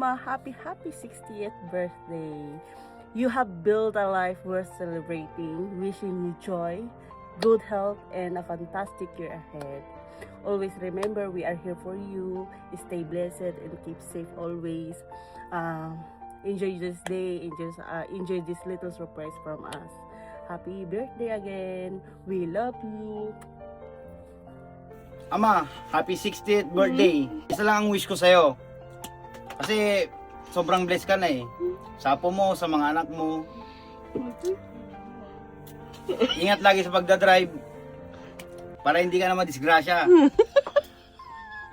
Ama, happy 60th birthday. You have built a life worth celebrating. Wishing you joy, good health, and a fantastic year ahead. Always remember we are here for you. Stay blessed and keep safe always. Enjoy this day. Enjoy this little surprise from us. Happy birthday again. We love you. Ama, happy 60th birthday. Isa lang ang wish ko sa'yo. Kasi sobrang blessed ka na eh. Sa apo mo, sa mga anak mo. Ingat lagi sa pagdadrive. Para hindi ka na madisgrasya.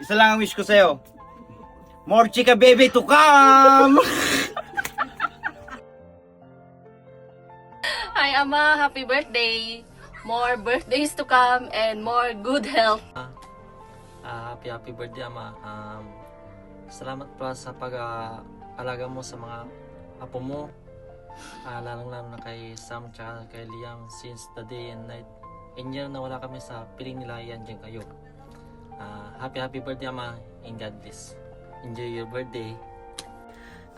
Isa lang ang wish ko sa'yo. More chika baby to come! Hi Ama, happy birthday! More birthdays to come and more good health. Happy birthday Ama. Salamat pa sa pag-alaga mo sa mga apo mo. Lalong-lalo na kay Sam at kay Liam since the day and night. And yun na wala kami sa piling nila, yan dyan kayo. Happy birthday Ama and God bless. Enjoy your birthday.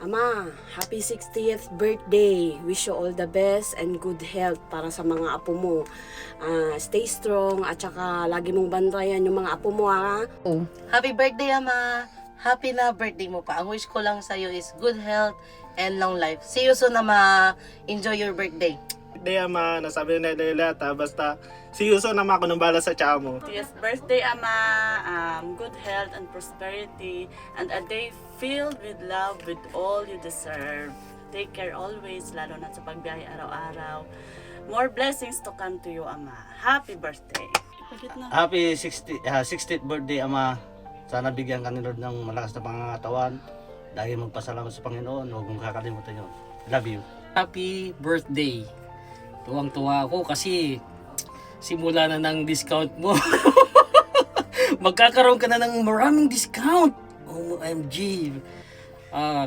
Ama, happy 60th birthday. Wish you all the best and good health para sa mga apo mo. Stay strong at saka lagi mong bantayan yung mga apo mo, ha? Happy birthday, Ama! Happy na birthday mo pa. Ang wish ko lang sa'yo is good health and long life. See you soon, Ama. Enjoy your birthday. Birthday, Ama. Nasabi na nila lahat, basta see you soon, Ama, ako nang bala sa tiyan mo. Yes, birthday Ama. Good health and prosperity and a day filled with love with all you deserve. Take care always, lalo na sa pagbiyahe araw-araw. More blessings to come to you, Ama. Happy birthday. Happy 60th birthday, Ama. Sana bigyan ka ni Lord ng malakas na pangangatawan. Dahil magpasalamat sa Panginoon, huwag mong kakalimutan yun. Love you. Happy birthday. Tuwang-tuwa ako kasi simula na ng discount mo. Magkakaroon ka na ng maraming discount. OMG.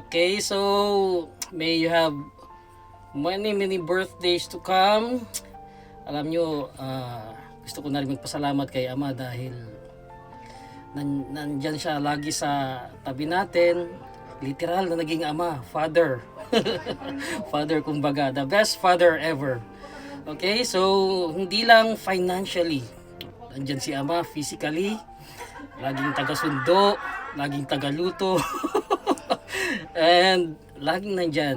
Okay, so may you have many birthdays to come. Alam nyo, gusto ko na rin magpasalamat kay Ama dahil nandyan siya lagi sa tabi natin. Literal na naging ama, father. Father kumbaga, the best father ever. Okay, so hindi lang financially. Nandyan si Ama physically, laging taga-sundo, laging taga-luto, and laging nandyan.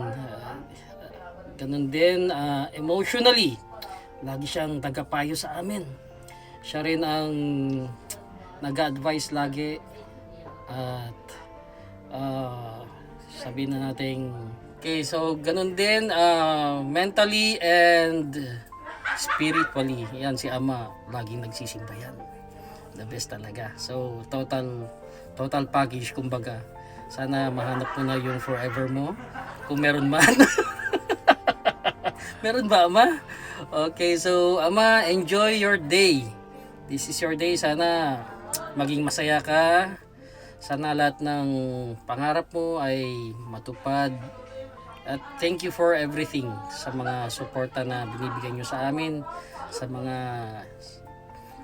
Ganun din emotionally, lagi siyang tagapayo sa amin. Siya rin ang nag-advise lagi at sabihin na natin okay, so ganun din mentally and spiritually, yan si Ama laging nagsisimba yan, the best talaga. So total package kumbaga. Sana mahanap mo na yung forever mo kung meron man. Meron ba, Ama? Okay, so Ama, enjoy your day. This is your day. Sana maging masaya ka. Sana lahat ng pangarap mo ay matupad. At thank you for everything sa mga suporta na binibigyan nyo sa amin, sa mga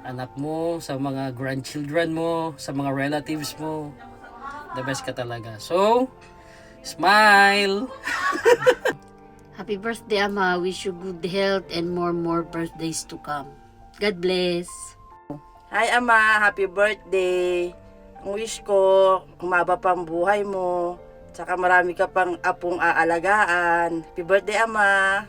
anak mo, sa mga grandchildren mo, sa mga relatives mo. The best ka talaga. So, smile! Happy birthday, Ama. Wish you good health and more birthdays to come. God bless. Hi, Ama. Happy birthday. Ang wish ko, umaba pang buhay mo. Tsaka marami ka pang apong aalagaan. Happy birthday, Ama.